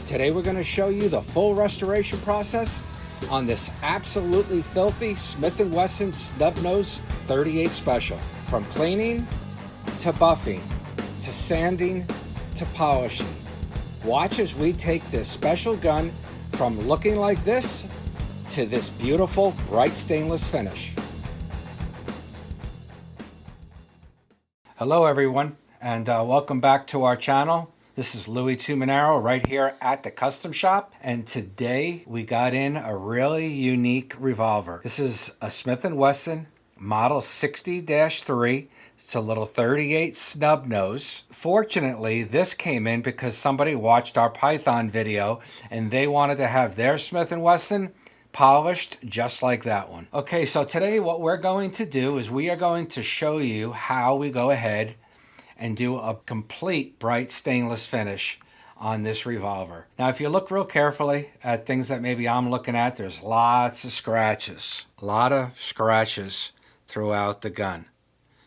Today we're going to show you the full restoration process on this absolutely filthy Smith & Wesson Snub-Nose 38 Special. From cleaning to buffing to sanding to polishing. Watch as we take this special gun from looking like this to this beautiful bright stainless finish. Hello everyone, and welcome back to our channel. This is Louis Tuminaro right here at the Custom Shop, and today we got in a really unique revolver. This is a Smith & Wesson Model 60-3. It's a little 38 snub nose. Fortunately, this came in because somebody watched our Python video and they wanted to have their Smith & Wesson polished just like that one. Okay, so today what we're going to do is we are going to show you how we go ahead and do a complete bright stainless finish on this revolver. Now, if you look real carefully at things that maybe I'm looking at, there's lots of scratches. A lot of scratches throughout the gun.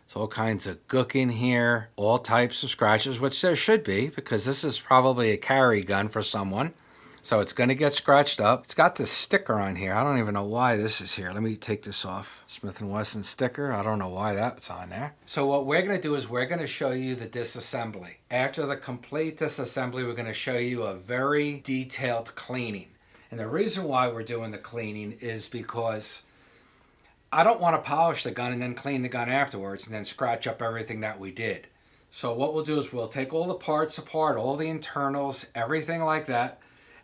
There's all kinds of gook in here, all types of scratches, which there should be because this is probably a carry gun for someone. So it's going to get scratched up. It's got this sticker on here. I don't even know why this is here. Let me take this off. Smith & Wesson sticker. I don't know why that's on there. So what we're going to do is we're going to show you the disassembly. After the complete disassembly, we're going to show you a very detailed cleaning. And the reason why we're doing the cleaning is because I don't want to polish the gun and then clean the gun afterwards and then scratch up everything that we did. So what we'll do is we'll take all the parts apart, all the internals, everything like that.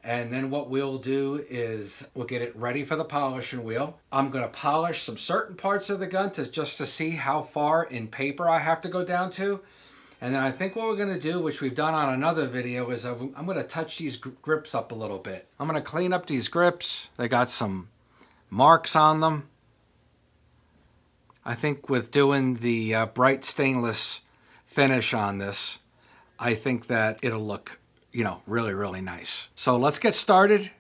And then what we'll do is we'll get it ready for the polishing wheel. I'm going to polish some certain parts of the gun just to see how far in paper I have to go down to. And then I think what we're going to do, which we've done on another video, is I'm going to touch these grips up a little bit. I'm going to clean up these grips. They got some marks on them. I think with doing the bright stainless finish on this, I think that it'll look, really, really nice. So let's get started.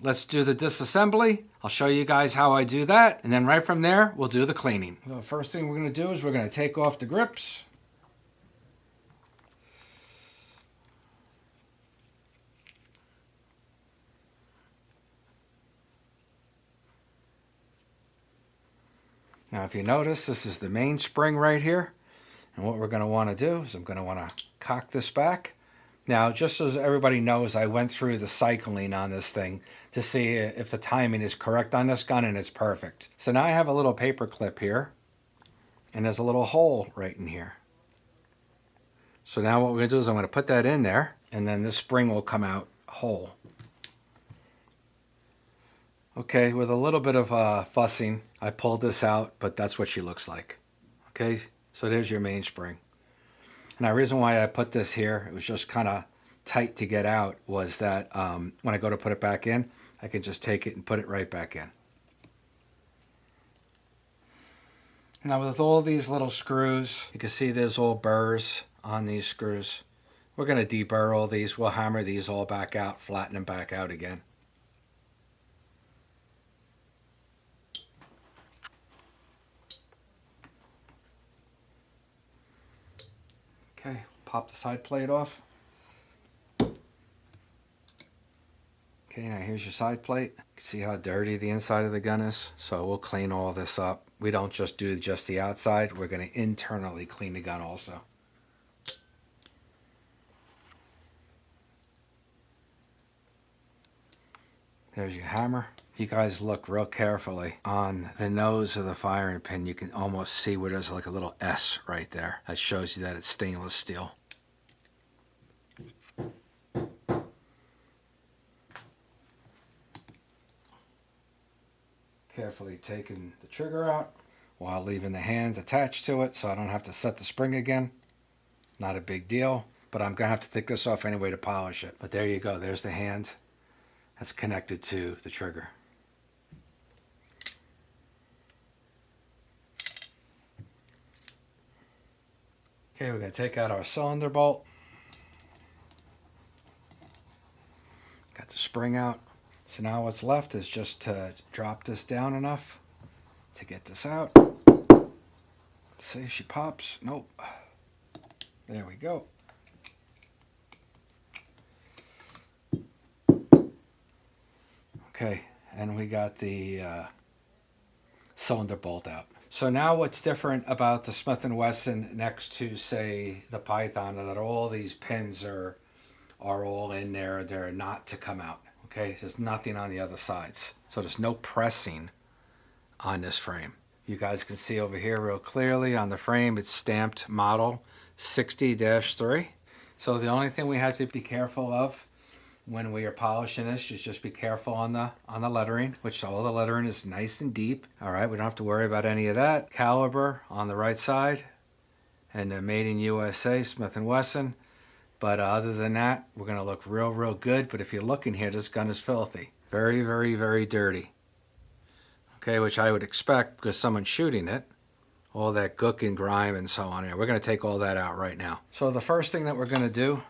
Let's do the disassembly. I'll show you guys how I do that. And then right from there, we'll do the cleaning. The first thing we're going to do is we're going to take off the grips. Now, if you notice, this is the mainspring right here. And what we're going to want to do is I'm going to want to cock this back. Now, just so everybody knows, I went through the cycling on this thing to see if the timing is correct on this gun, and it's perfect. So now I have a little paper clip here, and there's a little hole right in here. So now what we're going to do is I'm going to put that in there, and then this spring will come out whole. Okay, with a little bit of fussing, I pulled this out, but that's what she looks like. Okay, so there's your mainspring. And the reason why I put this here, it was just kind of tight to get out, was that when I go to put it back in, I can just take it and put it right back in. Now with all these little screws, you can see there's all burrs on these screws. We're going to deburr all these. We'll hammer these all back out, flatten them back out again. Okay, pop the side plate off. Okay, now here's your side plate. You can see how dirty the inside of the gun is. So we'll clean all this up. We don't just do just the outside. We're going to internally clean the gun also. There's your hammer. If you guys look real carefully on the nose of the firing pin, you can almost see where there's like a little S right there. That shows you that it's stainless steel. Carefully taking the trigger out while leaving the hand attached to it so I don't have to set the spring again. Not a big deal, but I'm going to have to take this off anyway to polish it. But there you go. There's the hand that's connected to the trigger. Okay, we're going to take out our cylinder bolt. Got the spring out. So now what's left is just to drop this down enough to get this out. Let's see if she pops. Nope. There we go. Okay, and we got the cylinder bolt out. So now what's different about the Smith & Wesson next to, say, the Python, are that all these pins are all in there. They're not to come out. Okay, there's nothing on the other sides. So there's no pressing on this frame. You guys can see over here real clearly on the frame, it's stamped model 60-3. So the only thing we have to be careful of when we are polishing this is just be careful on the lettering, which all the lettering is nice and deep. All right, we don't have to worry about any of that. Caliber on the right side, and made in USA, Smith & Wesson. But other than that, we're going to look real good. But if you look in here, this gun is filthy. Very, very, very dirty. Okay, which I would expect because someone's shooting it. All that gook and grime and so on here. We're going to take all that out right now. So the first thing that we're going to do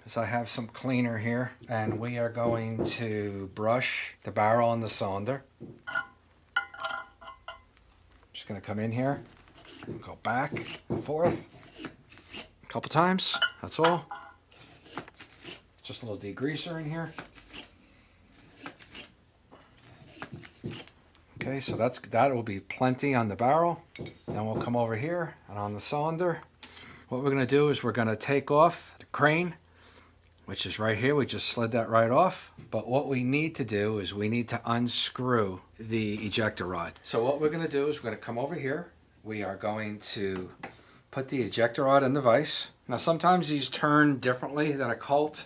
is I have some cleaner here. And we are going to brush the barrel and the cylinder. Just going to come in here and go back and forth a couple times. That's all. Just a little degreaser in here. Okay, so that will be plenty on the barrel. Then we'll come over here and on the cylinder. What we're going to do is we're going to take off the crane, which is right here. We just slid that right off. But what we need to do is we need to unscrew the ejector rod. So what we're going to do is we're going to come over here. We are going to put the ejector rod in the vise. Now sometimes these turn differently than a Colt.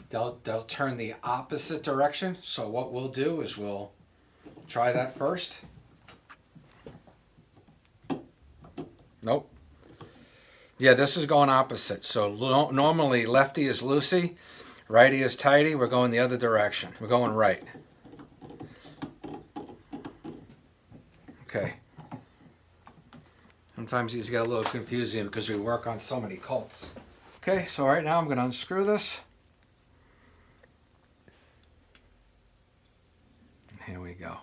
They'll turn the opposite direction. So what we'll do is we'll try that first. Nope. Yeah, this is going opposite. So normally lefty is loosey, righty is tighty. We're going the other direction. We're going right. Okay. Sometimes these get a little confusing because we work on so many Colts. Okay, so right now I'm going to unscrew this. And here we go.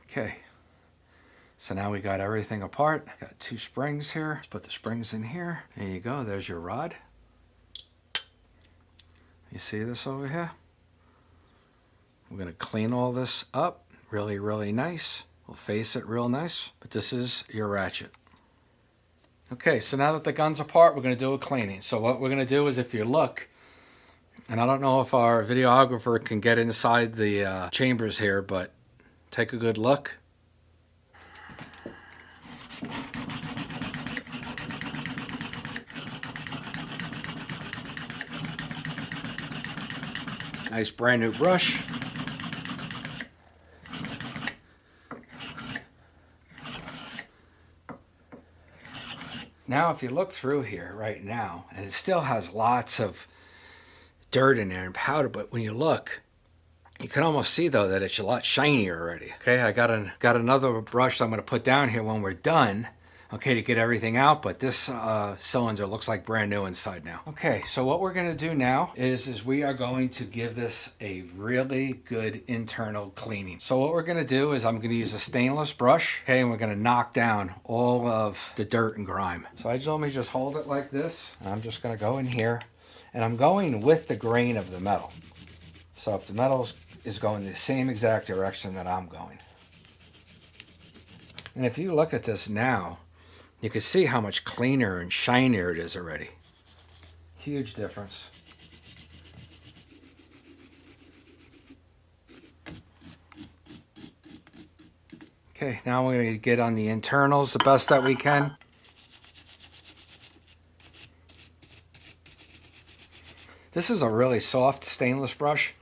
Okay, so now we got everything apart. I got 2 springs here. Let's put the springs in here. There you go, there's your rod. You see this over here? We're gonna clean all this up really nice. We'll face it real nice, but this is your ratchet. Okay, so now that the gun's apart, we're gonna do a cleaning. So what we're gonna do is, if you look, and I don't know if our videographer can get inside the chambers here, but take a good look. Nice brand new brush. Now if you look through here right now, and it still has lots of dirt in there and powder, but when you look, you can almost see though that it's a lot shinier already. Okay, I got another brush I'm going to put down here when we're done, okay, to get everything out, but this cylinder looks like brand new inside now. Okay, so what we're going to do now is we are going to give this a really good internal cleaning. So what we're going to do is I'm going to use a stainless brush, okay, and we're going to knock down all of the dirt and grime. So I normally just hold it like this, and I'm just going to go in here, and I'm going with the grain of the metal. So if the metal is going the same exact direction that I'm going. And if you look at this now, you can see how much cleaner and shinier it is already. Huge difference. Okay, now we're going to get on the internals the best that we can. This is a really soft stainless brush.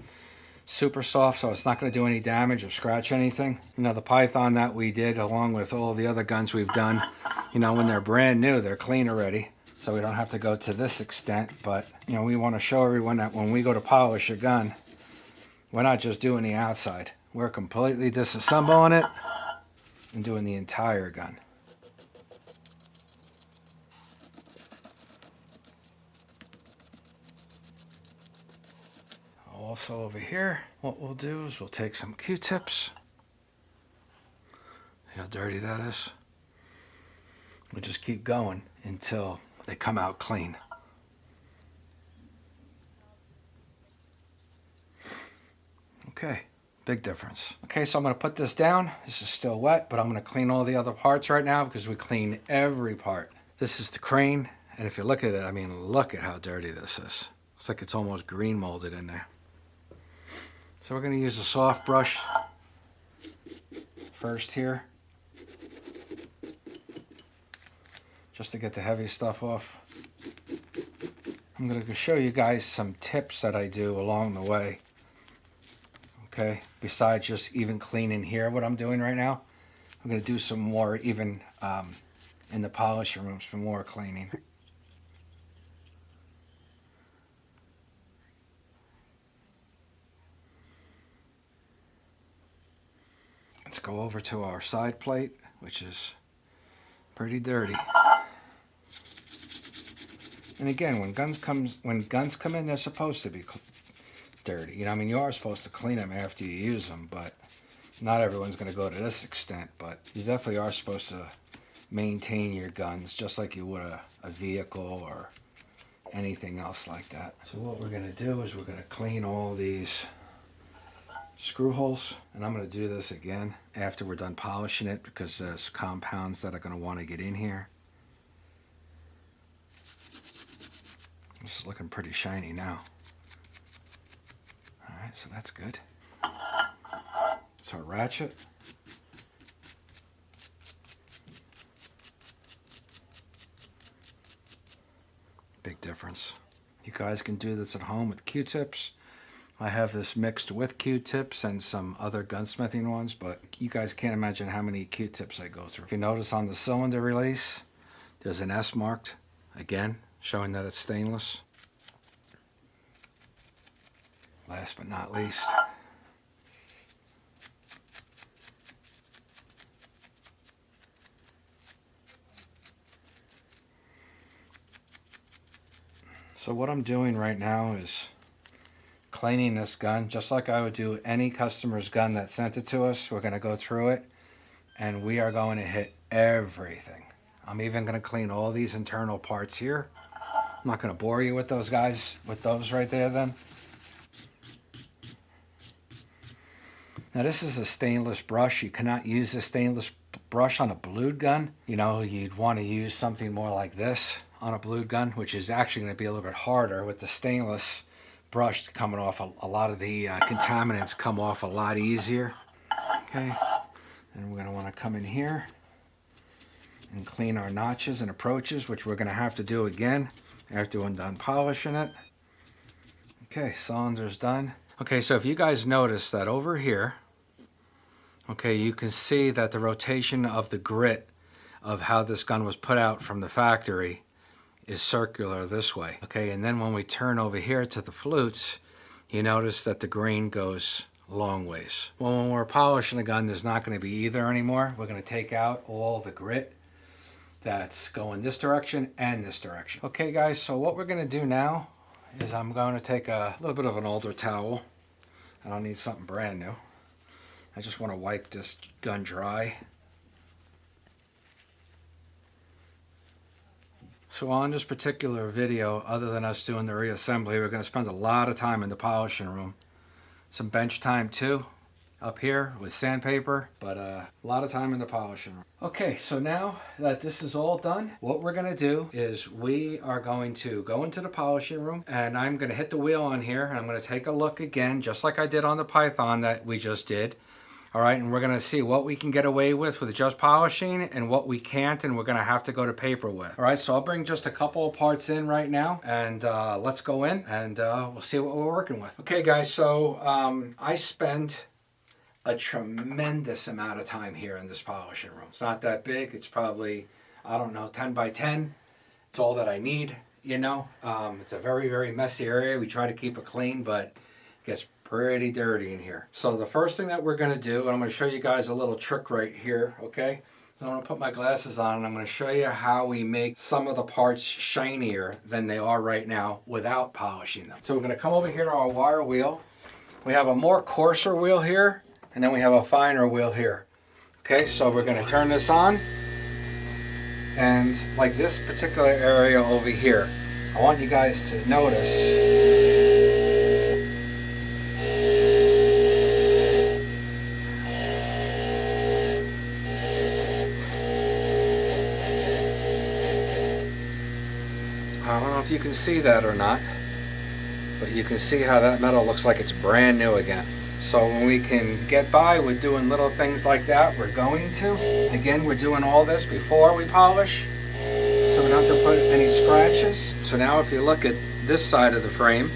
Super soft, so it's not going to do any damage or scratch anything. You know, the Python that we did, along with all the other guns we've done, you know, when they're brand new, they're clean already. So we don't have to go to this extent. But, you know, we want to show everyone that when we go to polish a gun, we're not just doing the outside. We're completely disassembling it and doing the entire gun. Also over here, what we'll do is we'll take some Q-tips. See how dirty that is? We'll just keep going until they come out clean. Okay, big difference. Okay, so I'm gonna put this down. This is still wet, but I'm gonna clean all the other parts right now because we clean every part. This is the crane, and if you look at it, I mean, look at how dirty this is. It's like it's almost green molded in there. So we're gonna use a soft brush first here, just to get the heavy stuff off. I'm going to show you guys some tips that I do along the way. Okay, besides just even cleaning here, what I'm doing right now, I'm going to do some more even in the polishing room, some more cleaning. Let's go over to our side plate, which is pretty dirty. And again, when guns come in, they're supposed to be dirty. You know, I mean, you are supposed to clean them after you use them, but not everyone's going to go to this extent. But you definitely are supposed to maintain your guns just like you would a vehicle or anything else like that. So what we're going to do is we're going to clean all these screw holes, and I'm going to do this again after we're done polishing it because there's compounds that are going to want to get in here. This is looking pretty shiny now. Alright, so that's good. So our ratchet. Big difference. You guys can do this at home with Q-tips. I have this mixed with Q-tips and some other gunsmithing ones, but you guys can't imagine how many Q-tips I go through. If you notice on the cylinder release, there's an S marked, again, showing that it's stainless. Last but not least, so what I'm doing right now is cleaning this gun just like I would do any customer's gun that sent it to us. We're going to go through it and we are going to hit everything. I'm even going to clean all these internal parts here. I'm not going to bore you with those guys, with those right there then. Now this is a stainless brush. You cannot use a stainless brush on a blued gun. You know, you'd want to use something more like this on a blued gun, which is actually going to be a little bit harder with the stainless brush coming off. A lot of the contaminants come off a lot easier. Okay, and we're going to want to come in here and clean our notches and approaches, which we're going to have to do again after we're done polishing it. Okay, cylinder's done. Okay, so if you guys notice that over here, okay, you can see that the rotation of the grit of how this gun was put out from the factory is circular this way. Okay, and then when we turn over here to the flutes, you notice that the grain goes long ways. Well, when we're polishing a gun, there's not going to be either anymore. We're going to take out all the grit that's going this direction and this direction. Okay guys, so what we're going to do now is I'm going to take a little bit of an older towel. I don't need something brand new. I just want to wipe this gun dry. So on this particular video, other than us doing the reassembly, we're going to spend a lot of time in the polishing room. Some bench time too, up here with sandpaper, but a lot of time in the polishing room. Okay, so now that this is all done, what we're going to do is we are going to go into the polishing room and I'm going to hit the wheel on here and I'm going to take a look again, just like I did on the Python that we just did. All right, and we're going to see what we can get away with just polishing and what we can't, and we're going to have to go to paper with. All right, so I'll bring just a couple of parts in right now, and let's go in, and we'll see what we're working with. Okay, guys, so I spend a tremendous amount of time here in this polishing room. It's not that big. It's probably, I don't know, 10 by 10. It's all that I need, you know. It's a very, very messy area. We try to keep it clean, but it gets pretty dirty in here. So the first thing that we're going to do, and I'm going to show you guys a little trick right here, okay? So I'm going to put my glasses on and I'm going to show you how we make some of the parts shinier than they are right now without polishing them. So we're going to come over here to our wire wheel. We have a more coarser wheel here, and then we have a finer wheel here. Okay, so we're going to turn this on, and like this particular area over here, I want you guys to notice I don't know if you can see that or not, but you can see how that metal looks like it's brand new again. So when we can get by with doing little things like that, we're going to. Again, we're doing all this before we polish, so we don't have to put any scratches. So now if you look at this side of the frame,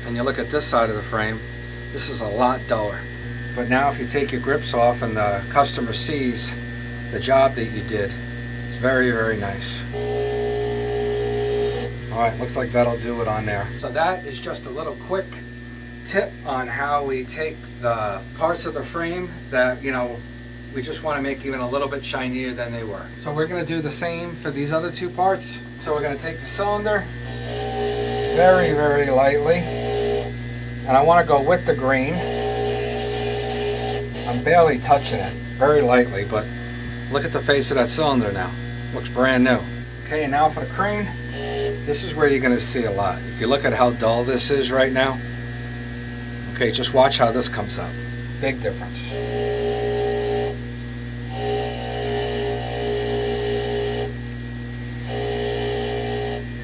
and you look at this side of the frame, this is a lot duller. But now if you take your grips off and the customer sees the job that you did, it's very, very nice. Alright, looks like that'll do it on there. So that is just a little quick tip on how we take the parts of the frame that, you know, we just want to make even a little bit shinier than they were. So we're going to do the same for these other two parts. So we're going to take the cylinder very, very lightly, and I want to go with the grain. I'm barely touching it, very lightly, but look at the face of that cylinder now. Looks brand new. Okay, and now for the crane, this is where you're going to see a lot. If you look at how dull this is right now, okay, just watch how this comes out. Big difference.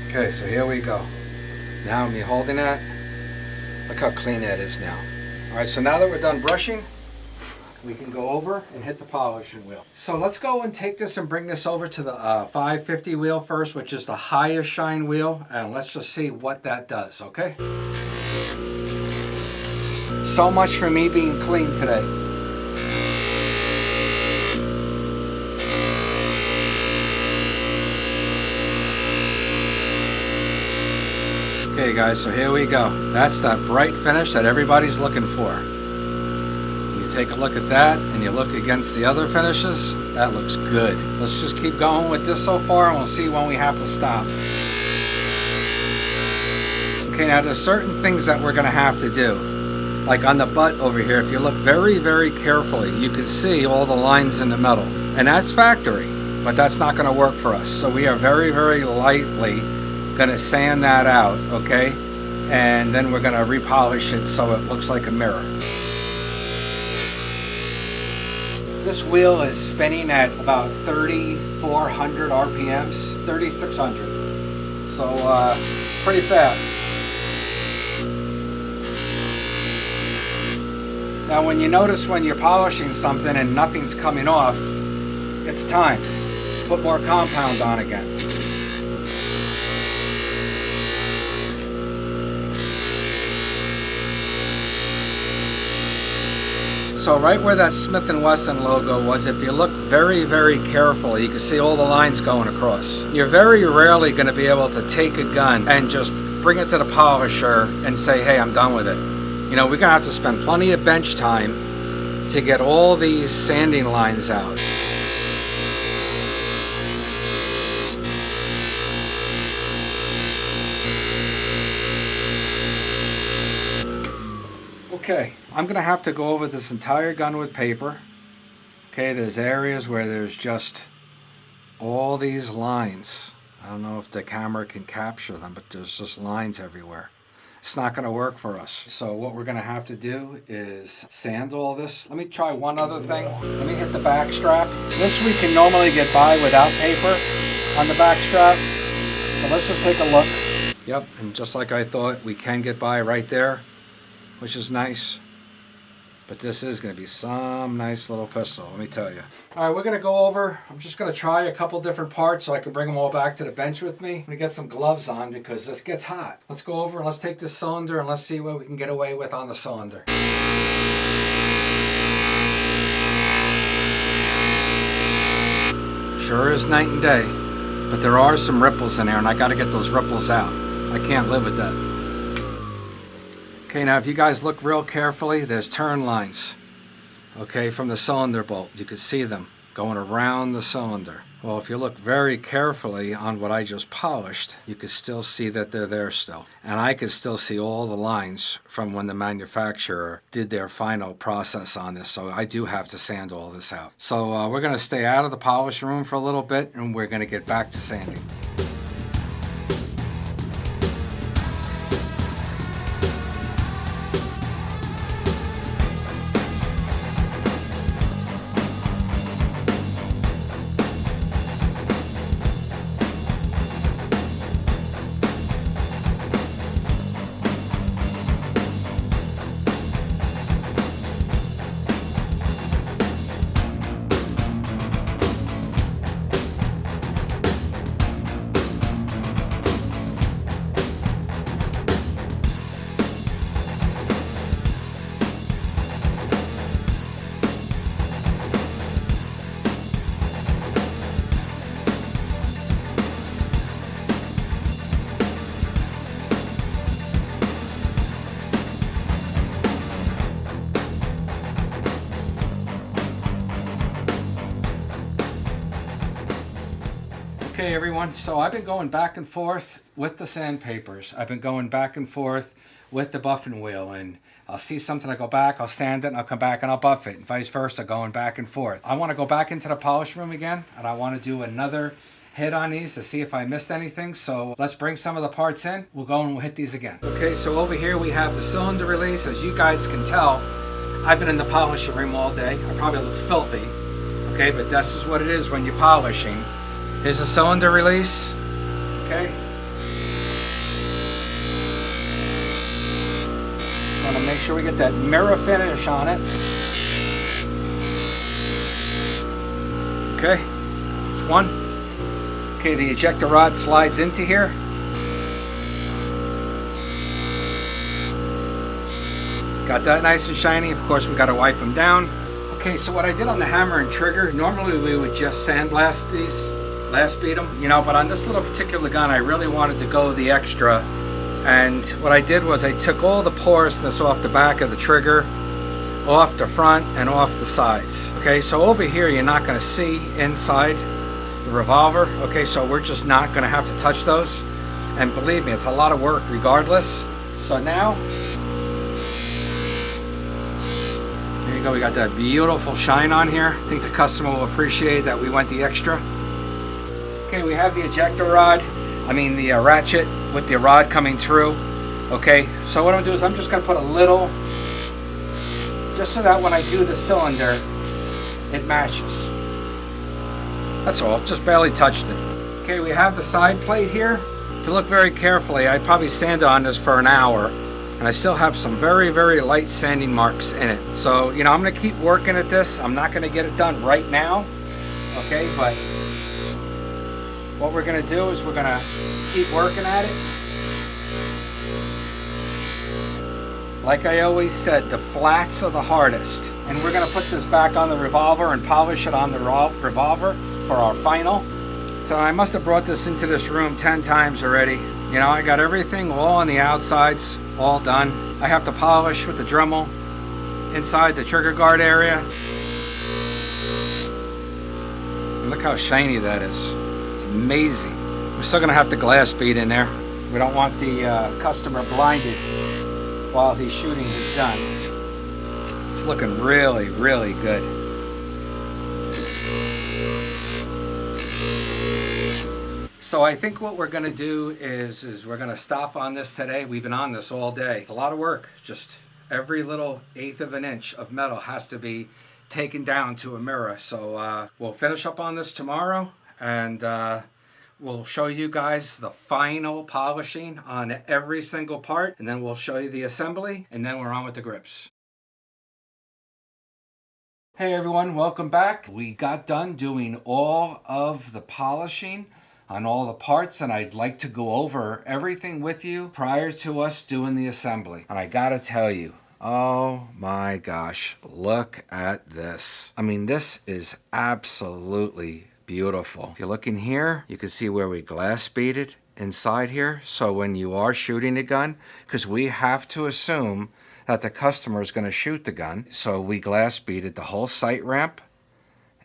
Okay, so here we go. Now me holding that, look how clean that is now. Alright, so now that we're done brushing, we can go over and hit the polishing wheel. So let's go and take this and bring this over to the 550 wheel first, which is the highest shine wheel, and let's just see what that does, okay? So much for me being clean today. Okay guys, so here we go. That's that bright finish that everybody's looking for. You take a look at that and you look against the other finishes, that looks good. Let's just keep going with this so far and we'll see when we have to stop. Okay, now there's certain things that we're gonna have to do. Like on the butt over here, if you look very, very carefully, you can see all the lines in the metal. And that's factory, but that's not gonna work for us. So we are very, very lightly gonna sand that out, okay? And then we're gonna repolish it so it looks like a mirror. This wheel is spinning at about 3,400 RPMs, 3,600. So pretty fast. Now when you notice when you're polishing something and nothing's coming off, it's time. Put more compound on again. So right where that Smith & Wesson logo was, if you look very, very carefully, you can see all the lines going across. You're very rarely going to be able to take a gun and just bring it to the polisher and say, hey, I'm done with it. You know, we're going to have to spend plenty of bench time to get all these sanding lines out. Okay, I'm going to have to go over this entire gun with paper. Okay, there's areas where there's just all these lines. I don't know if the camera can capture them, but there's just lines everywhere. It's not going to work for us. So what we're going to have to do is sand all this. Let me try one other thing. Let me hit the back strap. This we can normally get by without paper on the back strap. So let's just take a look. Yep, and just like I thought, we can get by right there, which is nice. But this is going to be some nice little pistol, let me tell you. All right, we're going to go over. I'm just going to try a couple different parts so I can bring them all back to the bench with me. I'm going to get some gloves on because this gets hot. Let's go over and let's take this cylinder and let's see what we can get away with on the cylinder. Sure is night and day, but there are some ripples in there and I got to get those ripples out. I can't live with that. Okay, now if you guys look real carefully, there's turn lines, okay, from the cylinder bolt. You can see them going around the cylinder. Well, if you look very carefully on what I just polished, you can still see that they're there still. And I can still see all the lines from when the manufacturer did their final process on this. So I do have to sand all this out. So we're going to stay out of the polish room for a little bit and we're going to get back to sanding. Okay everyone, so I've been going back and forth with the sandpapers. I've been going back and forth with the buffing wheel, and I'll see something, I go back, I'll sand it, and I'll come back and I'll buff it, and vice versa, going back and forth. I want to go back into the polish room again, and I want to do another hit on these to see if I missed anything. So let's bring some of the parts in. We'll go and we'll hit these again. Okay, so over here we have the cylinder release. As you guys can tell, I've been in the polishing room all day. I probably look filthy, okay, but this is what it is when you're polishing. Here's the cylinder release, okay. Want to make sure we get that mirror finish on it. Okay, there's one. Okay, the ejector rod slides into here. Got that nice and shiny. Of course, we got to wipe them down. Okay, so what I did on the hammer and trigger, normally we would just sandblast these, blast beat them, you know, but on this little particular gun, I really wanted to go the extra. And what I did was I took all the porousness off the back of the trigger, off the front, and off the sides. Okay, so over here, you're not going to see inside the revolver. Okay, so we're just not going to have to touch those, and believe me, it's a lot of work regardless. So now, there you go, we got that beautiful shine on here. I think the customer will appreciate that we went the extra. Okay, we have the ejector rod, the ratchet with the rod coming through. Okay, so what I'm gonna do is I'm just gonna put a little, just so that when I do the cylinder, it matches. That's all, just barely touched it. Okay, we have the side plate here. If you look very carefully, I probably sanded on this for an hour, and I still have some very, very light sanding marks in it. So, you know, I'm gonna keep working at this. I'm not gonna get it done right now, okay, but what we're gonna do is we're gonna keep working at it. Like I always said, the flats are the hardest. And we're gonna put this back on the revolver and polish it on the revolver for our final. So I must have brought this into this room 10 times already. You know, I got everything all on the outsides, all done. I have to polish with the Dremel inside the trigger guard area. And look how shiny that is. It's amazing. We're still gonna have the glass bead in there. We don't want the customer blinded while he's shooting his gun. It's looking really, really good. So I think what we're gonna do is we're gonna stop on this today. We've been on this all day. It's a lot of work. Just every little eighth of an inch of metal has to be taken down to a mirror. So we'll finish up on this tomorrow, and we'll show you guys the final polishing on every single part, and then we'll show you the assembly, and then we're on with the grips. Hey everyone, welcome back. We got done doing all of the polishing on all the parts, and I'd like to go over everything with you prior to us doing the assembly. And I gotta tell you, oh my gosh, look at this. This is absolutely beautiful. If you look in here, you can see where we glass beaded inside here. So when you are shooting the gun, because we have to assume that the customer is going to shoot the gun, so we glass beaded the whole sight ramp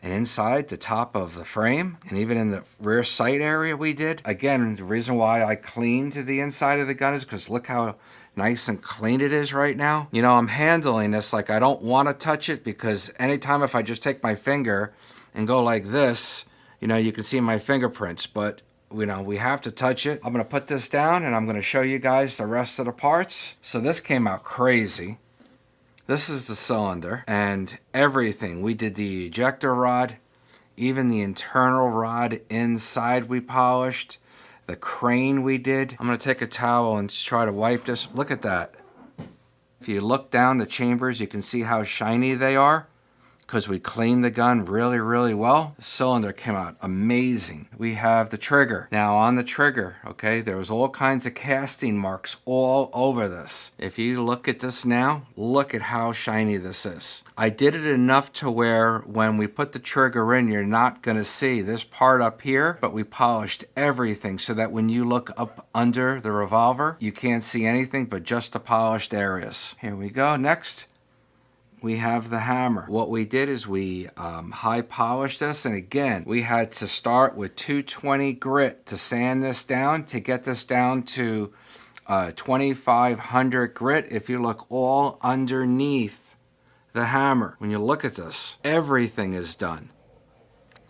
and inside the top of the frame, and even in the rear sight area we did. Again, the reason why I cleaned the inside of the gun is because look how nice and clean it is right now. You know, I'm handling this like I don't want to touch it, because anytime if I just take my finger and go like this, you know, you can see my fingerprints, but you know, we have to touch it. I'm gonna put this down and I'm gonna show you guys the rest of the parts. So this came out crazy. This is the cylinder and everything. We did the ejector rod, even the internal rod inside we polished, the crane we did. I'm gonna take a towel and try to wipe this. Look at that. If you look down the chambers, you can see how shiny they are, because we cleaned the gun really, really well. The cylinder came out amazing. We have the trigger. Now on the trigger, okay, there was all kinds of casting marks all over this. If you look at this now, look at how shiny this is. I did it enough to where when we put the trigger in, you're not gonna see this part up here, but we polished everything so that when you look up under the revolver, you can't see anything but just the polished areas. Here we go, next. we have the hammer. What we did is we high polished this, and again, we had to start with 220 grit to sand this down to get this down to 2500 grit. If you look all underneath the hammer, when you look at this, everything is done.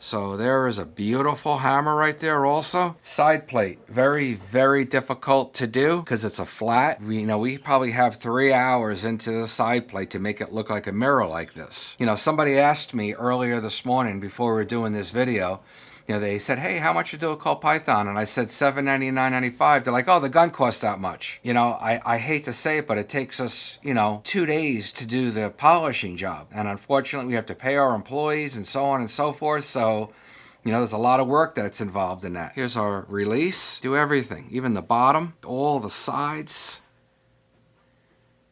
So there is a beautiful hammer right there also. Side plate, very, very difficult to do because it's a flat. We probably have 3 hours into the side plate to make it look like a mirror like this. Somebody asked me earlier this morning before we were doing this video, they said, hey, how much you do a Colt Python? And I said $799.95. They're like, oh, the gun costs that much. I hate to say it, but it takes us, 2 days to do the polishing job. And unfortunately, we have to pay our employees and so on and so forth. So, there's a lot of work that's involved in that. Here's our release. Do everything, even the bottom, all the sides.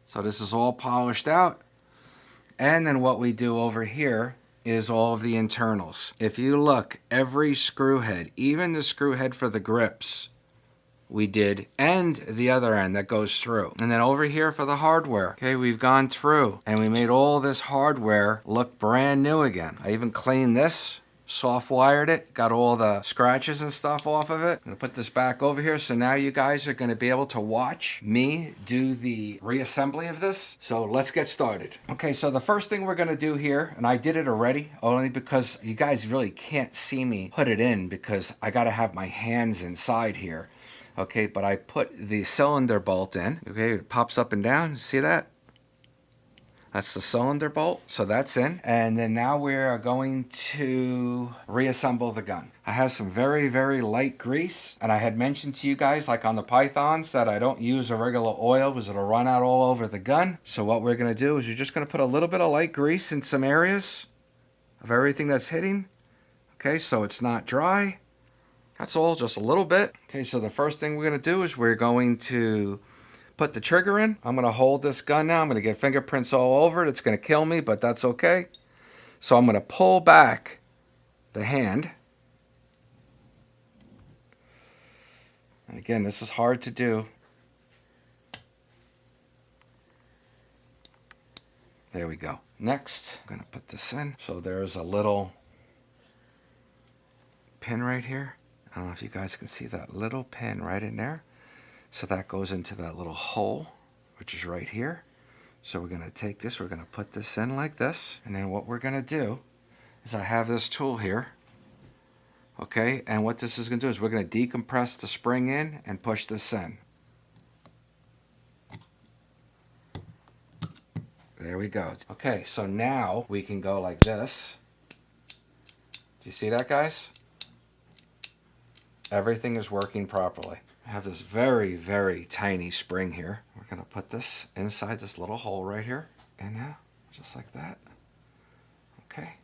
So this is all polished out. And then what we do over here is all of the internals. If you look, every screw head, even the screw head for the grips, we did, and the other end that goes through. And then over here for the hardware, okay, we've gone through and we made all this hardware look brand new again. I even cleaned this, soft wired it, got all the scratches and stuff off of it. I'm gonna put this back over here, so now you guys are gonna be able to watch me do the reassembly of this. So let's get started. Okay, so the first thing we're gonna do here, and I did it already, only because you guys really can't see me put it in because I gotta have my hands inside here. Okay, but I put the cylinder bolt in. Okay, it pops up and down, see that? That's the cylinder bolt, so that's in. And then now we're going to reassemble the gun. I have some very, very light grease, and I had mentioned to you guys, like on the Pythons, that I don't use a regular oil because it'll run out all over the gun. So what we're gonna do is you're just gonna put a little bit of light grease in some areas of everything that's hitting. Okay, so it's not dry. That's all, just a little bit. Okay, so the first thing we're gonna do is we're going to put the trigger in. I'm gonna hold this gun now. I'm gonna get fingerprints all over it. It's gonna kill me, but that's okay. So I'm gonna pull back the hand. And again, this is hard to do. There we go. Next, I'm gonna put this in. So there's a little pin right here. I don't know if you guys can see that little pin right in there. So that goes into that little hole, which is right here. So we're going to take this, we're going to put this in like this. And then what we're going to do is I have this tool here. Okay, and what this is going to do is we're going to decompress the spring in and push this in. There we go. Okay, so now we can go like this. Do you see that, guys? Everything is working properly. I have this very, very tiny spring here. We're going to put this inside this little hole right here. And now, just like that. Okay.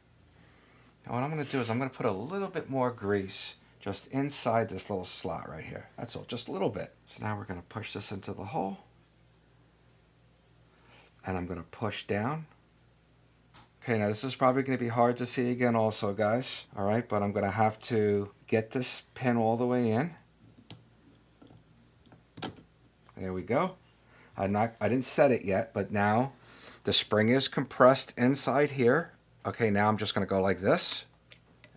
Now what I'm going to do is I'm going to put a little bit more grease just inside this little slot right here. That's all, just a little bit. So now we're going to push this into the hole. And I'm going to push down. Okay, now this is probably going to be hard to see again also, guys. All right, but I'm going to have to get this pin all the way in. There we go. I didn't set it yet, but now the spring is compressed inside here. Okay, now I'm just going to go like this.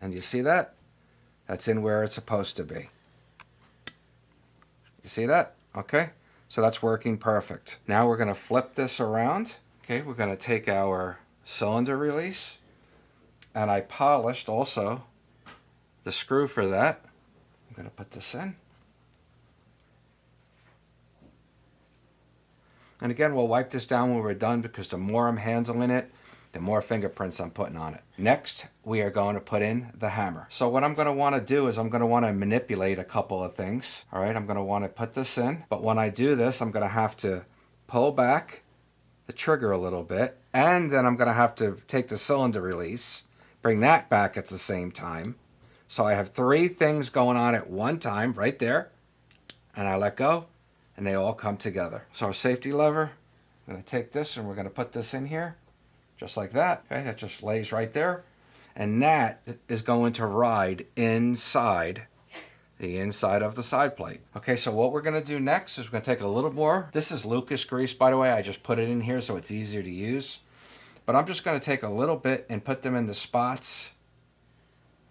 And you see that? That's in where it's supposed to be. You see that? Okay, so that's working perfect. Now we're going to flip this around. Okay, we're going to take our cylinder release. And I polished also the screw for that. I'm going to put this in. And again, we'll wipe this down when we're done because the more I'm handling it, the more fingerprints I'm putting on it. Next, we are going to put in the hammer. So what I'm going to want to do is I'm going to want to manipulate a couple of things. All right, I'm going to want to put this in. But when I do this, I'm going to have to pull back the trigger a little bit. And then I'm going to have to take the cylinder release, bring that back at the same time. So I have 3 things going on at one time right there. And I let go. And they all come together. So our safety lever, I'm going to take this and we're going to put this in here, just like that. Okay, that just lays right there. And that is going to ride inside the inside of the side plate. Okay, so what we're going to do next is we're going to take a little more. This is Lucas grease, by the way. I just put it in here so it's easier to use. But I'm just going to take a little bit and put them in the spots,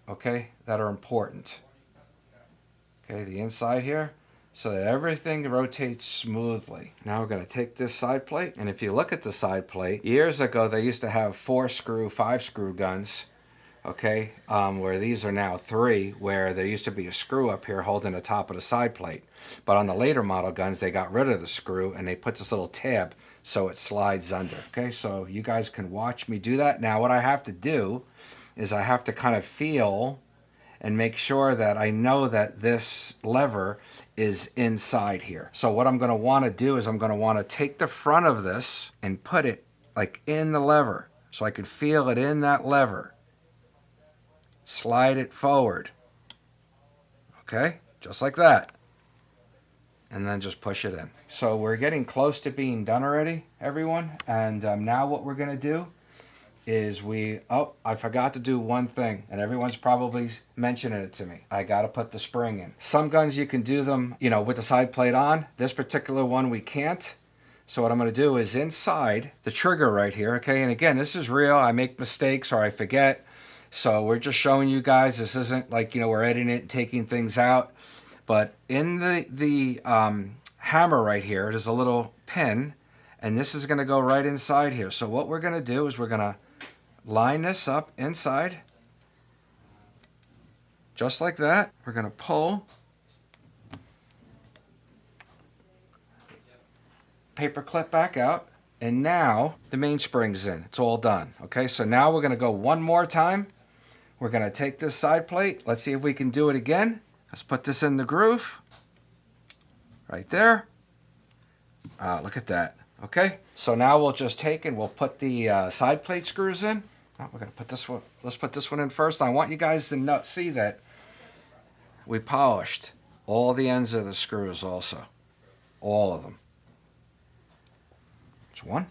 okay, that are important. Okay, the inside here, so that everything rotates smoothly. Now we're going to take this side plate, and if you look at the side plate, years ago they used to have 4-screw, 5-screw guns, okay, where these are now 3, where there used to be a screw up here holding the top of the side plate. But on the later model guns, they got rid of the screw and they put this little tab so it slides under. Okay, so you guys can watch me do that. Now what I have to do is I have to kind of feel and make sure that I know that this lever is inside here. So what I'm going to want to do is I'm going to want to take the front of this and put it like in the lever so I could feel it in that lever. Slide it forward. Okay, just like that. And then just push it in. So we're getting close to being done already, everyone. And now what we're going to do is I forgot to do one thing, and everyone's probably mentioning it to me. I got to put the spring in. Some guns you can do them, with the side plate on. This particular one we can't. So what I'm going to do is inside the trigger right here, okay? And again, this is real. I make mistakes or I forget. So we're just showing you guys. This isn't like, we're editing it and taking things out. But in the hammer right here, there's a little pin, and this is going to go right inside here. So what we're going to do is we're going to line this up inside, just like that. We're going to pull paper clip back out, and now the mainspring's in. It's all done. Okay, so now we're going to go one more time. We're going to take this side plate. Let's see if we can do it again. Let's put this in the groove. Right there. Look at that. Okay, so now we'll just take and we'll put the side plate screws in. We're going to put this one, let's put this one in first. I want you guys to see that we polished all the ends of the screws also. All of them. It's 1.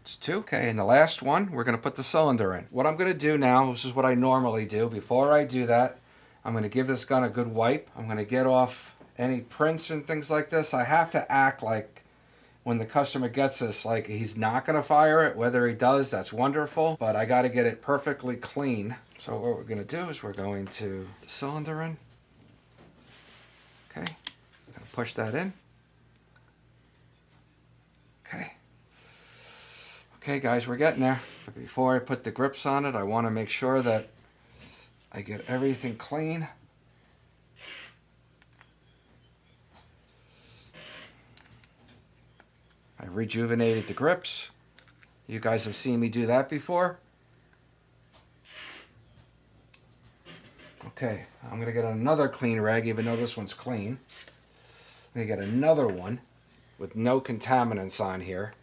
It's 2. Okay, and the last one, we're going to put the cylinder in. What I'm going to do now, this is what I normally do. Before I do that, I'm going to give this gun a good wipe. I'm going to get off any prints and things like this. I have to act like when the customer gets this, like he's not going to fire it. Whether he does, that's wonderful, but I got to get it perfectly clean. So what we're going to do is we're going to put the cylinder in. Okay, I'm going to push that in. Okay. Okay, guys, we're getting there. But before I put the grips on it, I want to make sure that I get everything clean. I rejuvenated the grips. You guys have seen me do that before. Okay, I'm going to get another clean rag, even though this one's clean. I'm going to get another one with no contaminants on here.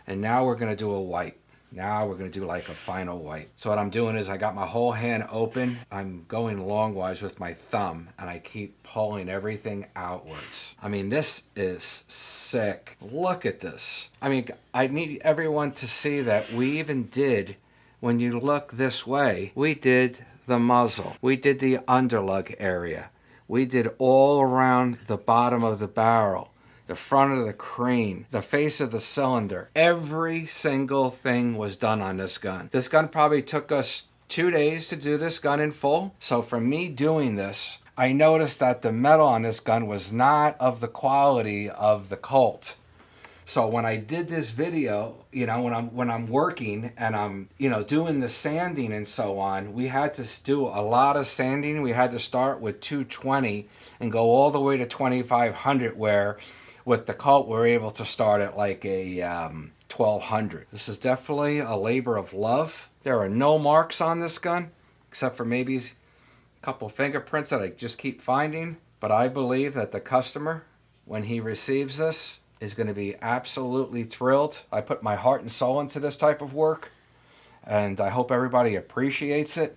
And now we're going to do a wipe. Now we're going to do like a final wipe. So what I'm doing is I got my whole hand open. I'm going longwise with my thumb, and I keep pulling everything outwards. I mean, this is sick. Look at this. I mean, I need everyone to see that we even did, when you look this way, we did the muzzle. We did the underlug area. We did all around the bottom of the barrel, the front of the crane, the face of the cylinder. Every single thing was done on this gun. This gun probably took us 2 days to do this gun in full. So for me doing this, I noticed that the metal on this gun was not of the quality of the Colt. So when I did this video, when I'm working and I'm, doing the sanding and so on, we had to do a lot of sanding. We had to start with 220 and go all the way to 2500, where with the Colt, we're able to start at like a 1200. This is definitely a labor of love. There are no marks on this gun, except for maybe a couple fingerprints that I just keep finding. But I believe that the customer, when he receives this, is going to be absolutely thrilled. I put my heart and soul into this type of work, and I hope everybody appreciates it.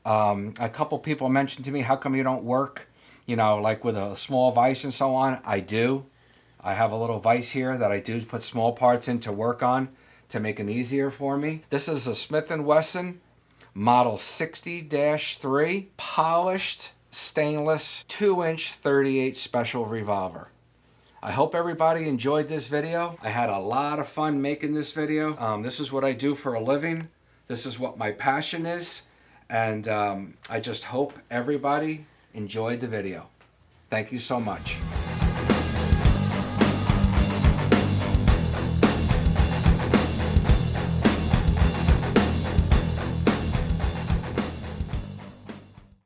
A couple people mentioned to me, how come you don't work, like with a small vise and so on? I do. I have a little vise here that I do put small parts in to work on to make them easier for me. This is a Smith & Wesson model 60-3 polished stainless 2-inch 38 special revolver. I hope everybody enjoyed this video. I had a lot of fun making this video. This is what I do for a living. This is what my passion is. And I just hope everybody enjoyed the video. Thank you so much.